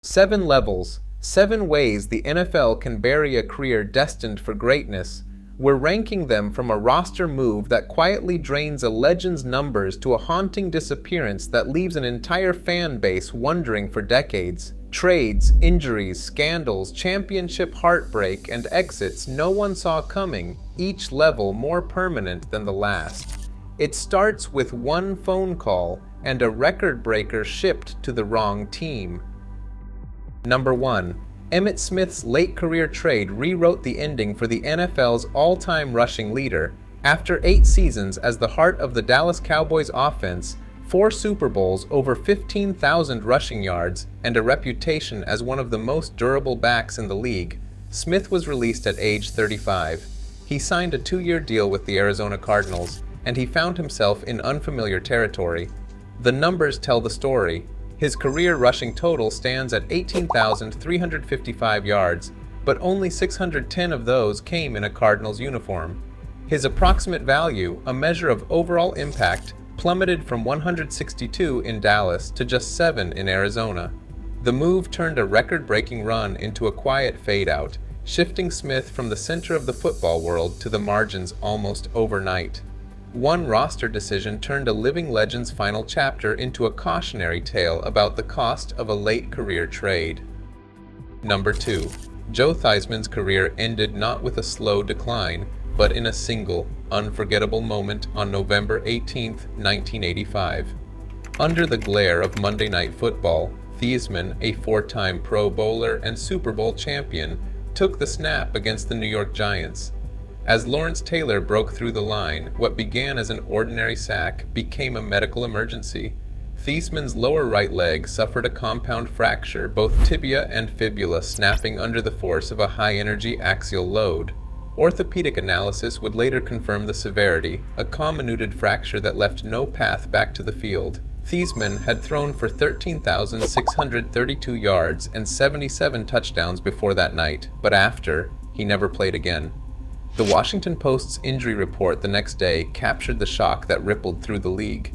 7 levels, 7 ways the NFL can bury a career destined for greatness. We're ranking them from a roster move that quietly drains a legend's numbers to a haunting disappearance that leaves an entire fan base wondering for decades. Trades, injuries, scandals, championship heartbreak, and exits no one saw coming, each level more permanent than the last. It starts with one phone call and a record breaker shipped to the wrong team. Number 1. Emmitt Smith's late career trade rewrote the ending for the NFL's all-time rushing leader. After 8 seasons as the heart of the Dallas Cowboys offense, 4 Super Bowls, over 15,000 rushing yards, and a reputation as one of the most durable backs in the league, Smith was released at age 35. He signed a 2-year deal with the Arizona Cardinals, and he found himself in unfamiliar territory. The numbers tell the story. His career rushing total stands at 18,355 yards, but only 610 of those came in a Cardinals uniform. His approximate value, a measure of overall impact, plummeted from 162 in Dallas to just 7 in Arizona. The move turned a record-breaking run into a quiet fade-out, shifting Smith from the center of the football world to the margins almost overnight. One roster decision turned a living legend's final chapter into a cautionary tale about the cost of a late career trade. Number 2. Joe Theismann's career ended not with a slow decline, but in a single, unforgettable moment on November 18, 1985. Under the glare of Monday Night Football, Theismann, a 4-time Pro Bowler and Super Bowl champion, took the snap against the New York Giants. As Lawrence Taylor broke through the line, what began as an ordinary sack became a medical emergency. Theismann's lower right leg suffered a compound fracture, both tibia and fibula snapping under the force of a high-energy axial load. Orthopedic analysis would later confirm the severity, a comminuted fracture that left no path back to the field. Theismann had thrown for 13,632 yards and 77 touchdowns before that night, but after, he never played again. The Washington Post's injury report the next day captured the shock that rippled through the league.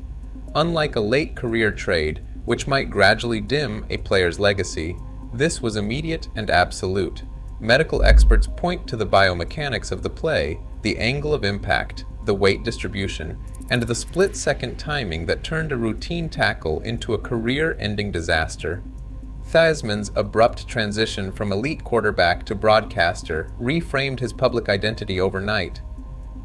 Unlike a late career trade, which might gradually dim a player's legacy, this was immediate and absolute. Medical experts point to the biomechanics of the play, the angle of impact, the weight distribution, and the split-second timing that turned a routine tackle into a career-ending disaster. Theismann's abrupt transition from elite quarterback to broadcaster reframed his public identity overnight.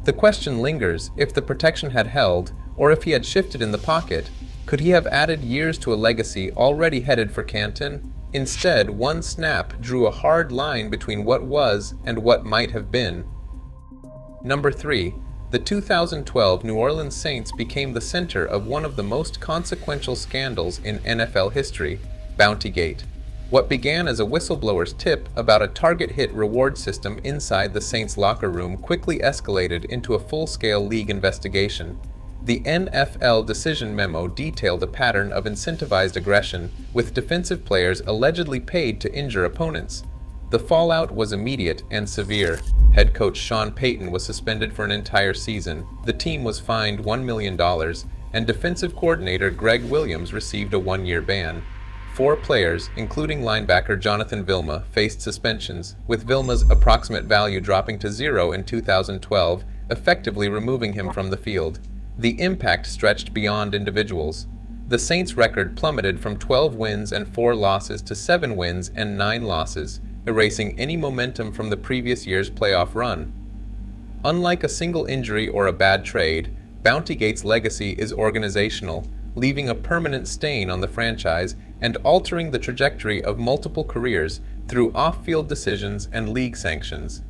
The question lingers: if the protection had held, or if he had shifted in the pocket, could he have added years to a legacy already headed for Canton? Instead, one snap drew a hard line between what was and what might have been. Number 3. The 2012 New Orleans Saints became the center of one of the most consequential scandals in NFL history, Bountygate. What began as a whistleblower's tip about a target hit reward system inside the Saints locker room quickly escalated into a full-scale league investigation. The NFL decision memo detailed a pattern of incentivized aggression, with defensive players allegedly paid to injure opponents. The fallout was immediate and severe. Head coach Sean Payton was suspended for an entire season. The team was fined $1 million, and defensive coordinator Greg Williams received a 1-year ban. 4 players, including linebacker Jonathan Vilma, faced suspensions, with Vilma's approximate value dropping to 0 in 2012, effectively removing him from the field. The impact stretched beyond individuals. The Saints' record plummeted from 12 wins and 4 losses to 7 wins and 9 losses, erasing any momentum from the previous year's playoff run. Unlike a single injury or a bad trade, Bountygate's legacy is organizational, leaving a permanent stain on the franchise and altering the trajectory of multiple careers through off-field decisions and league sanctions.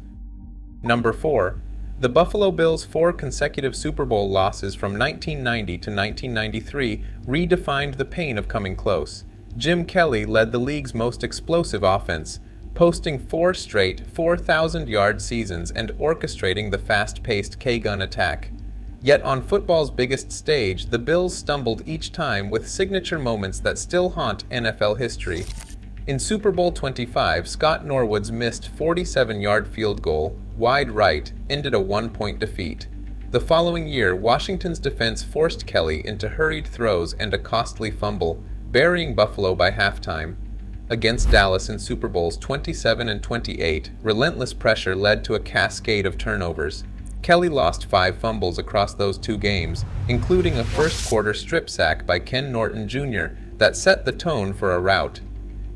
Number 4. The Buffalo Bills' 4 consecutive Super Bowl losses from 1990 to 1993 redefined the pain of coming close. Jim Kelly led the league's most explosive offense, posting 4 straight 4,000-yard seasons and orchestrating the fast-paced K-gun attack. Yet on football's biggest stage, the Bills stumbled each time with signature moments that still haunt NFL history. In Super Bowl 25, Scott Norwood's missed 47-yard field goal, wide right, ended a 1-point defeat. The following year, Washington's defense forced Kelly into hurried throws and a costly fumble, burying Buffalo by halftime. Against Dallas in Super Bowls 27 and 28, relentless pressure led to a cascade of turnovers. Kelly lost 5 fumbles across those 2 games, including a first-quarter strip sack by Ken Norton Jr. that set the tone for a rout.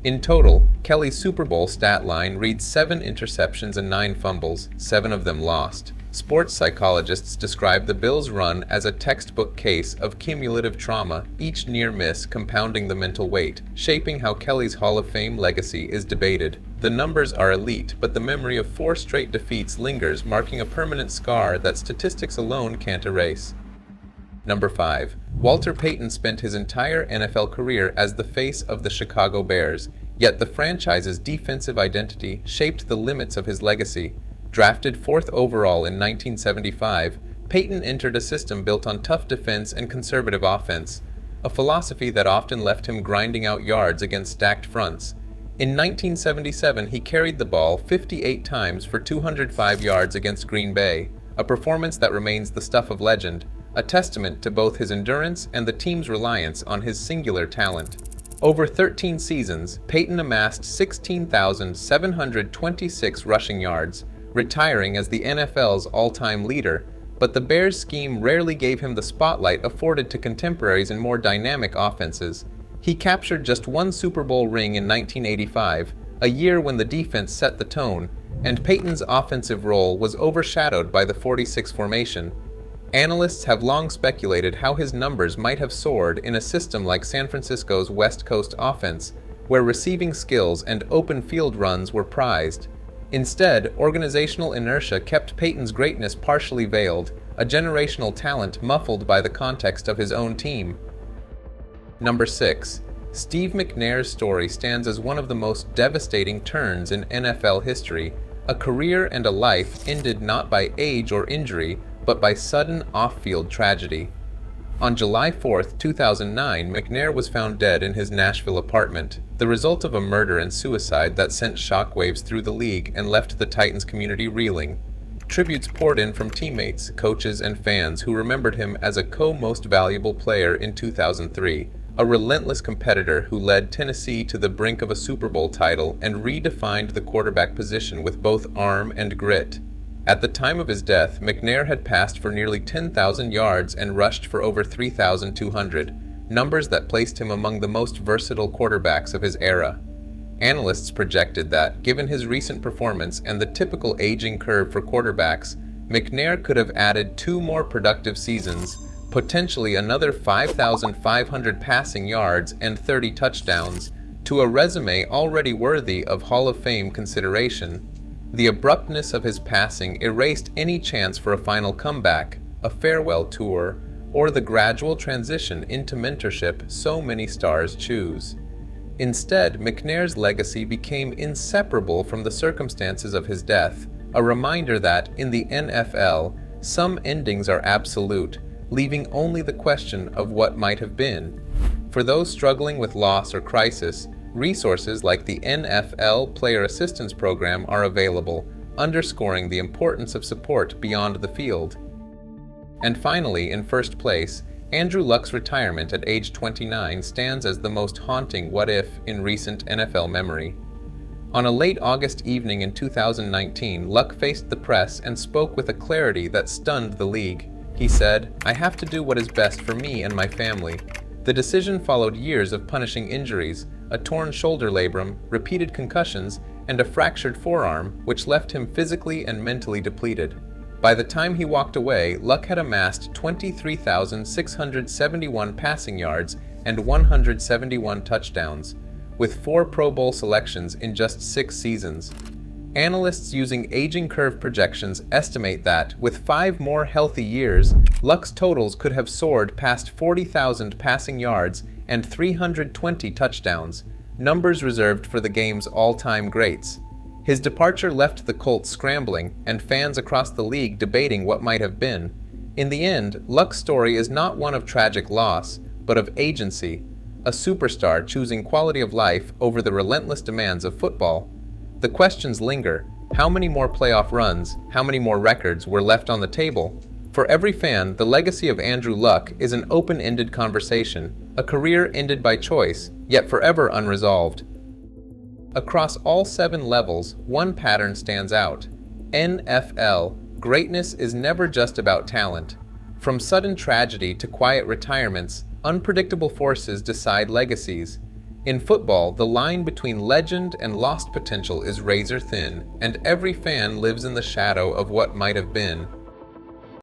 In total, Kelly's Super Bowl stat line reads 7 interceptions and 9 fumbles, 7 of them lost. Sports psychologists describe the Bills' run as a textbook case of cumulative trauma, each near miss compounding the mental weight, shaping how Kelly's Hall of Fame legacy is debated. The numbers are elite, but the memory of 4 straight defeats lingers, marking a permanent scar that statistics alone can't erase. Number 5. Walter Payton spent his entire NFL career as the face of the Chicago Bears, yet the franchise's defensive identity shaped the limits of his legacy. Drafted 4th overall in 1975, Payton entered a system built on tough defense and conservative offense, a philosophy that often left him grinding out yards against stacked fronts. In 1977, he carried the ball 58 times for 205 yards against Green Bay, a performance that remains the stuff of legend, a testament to both his endurance and the team's reliance on his singular talent. Over 13 seasons, Payton amassed 16,726 rushing yards, retiring as the NFL's all-time leader, but the Bears' scheme rarely gave him the spotlight afforded to contemporaries in more dynamic offenses. He captured just 1 Super Bowl ring in 1985, a year when the defense set the tone, and Payton's offensive role was overshadowed by the 46 formation. Analysts have long speculated how his numbers might have soared in a system like San Francisco's West Coast offense, where receiving skills and open field runs were prized. Instead, organizational inertia kept Payton's greatness partially veiled, a generational talent muffled by the context of his own team. Number 6. Steve McNair's story stands as one of the most devastating turns in NFL history, a career and a life ended not by age or injury, but by sudden off-field tragedy. On July 4, 2009, McNair was found dead in his Nashville apartment, the result of a murder and suicide that sent shockwaves through the league and left the Titans community reeling. Tributes poured in from teammates, coaches, and fans who remembered him as a co-most valuable player in 2003, a relentless competitor who led Tennessee to the brink of a Super Bowl title and redefined the quarterback position with both arm and grit. At the time of his death, McNair had passed for nearly 10,000 yards and rushed for over 3,200, numbers that placed him among the most versatile quarterbacks of his era. Analysts projected that, given his recent performance and the typical aging curve for quarterbacks, McNair could have added 2 more productive seasons, potentially another 5,500 passing yards and 30 touchdowns, to a resume already worthy of Hall of Fame consideration. The abruptness of his passing erased any chance for a final comeback, a farewell tour, or the gradual transition into mentorship so many stars choose. Instead, McNair's legacy became inseparable from the circumstances of his death, a reminder that, in the NFL, some endings are absolute, leaving only the question of what might have been. For those struggling with loss or crisis, resources like the NFL Player Assistance Program are available, underscoring the importance of support beyond the field. And finally, in first place, Andrew Luck's retirement at age 29 stands as the most haunting what-if in recent NFL memory. On a late August evening in 2019, Luck faced the press and spoke with a clarity that stunned the league. He said, "I have to do what is best for me and my family." The decision followed years of punishing injuries, a torn shoulder labrum, repeated concussions, and a fractured forearm, which left him physically and mentally depleted. By the time he walked away, Luck had amassed 23,671 passing yards and 171 touchdowns, with 4 Pro Bowl selections in just 6 seasons. Analysts using aging curve projections estimate that, with 5 more healthy years, Luck's totals could have soared past 40,000 passing yards and 320 touchdowns, numbers reserved for the game's all-time greats. His departure left the Colts scrambling, and fans across the league debating what might have been. In the end, Luck's story is not one of tragic loss, but of agency, a superstar choosing quality of life over the relentless demands of football. The questions linger. How many more playoff runs, how many more records were left on the table? For every fan, the legacy of Andrew Luck is an open-ended conversation, a career ended by choice, yet forever unresolved. Across all 7 levels, one pattern stands out. NFL, greatness is never just about talent. From sudden tragedy to quiet retirements, unpredictable forces decide legacies. In football, the line between legend and lost potential is razor thin, and every fan lives in the shadow of what might have been.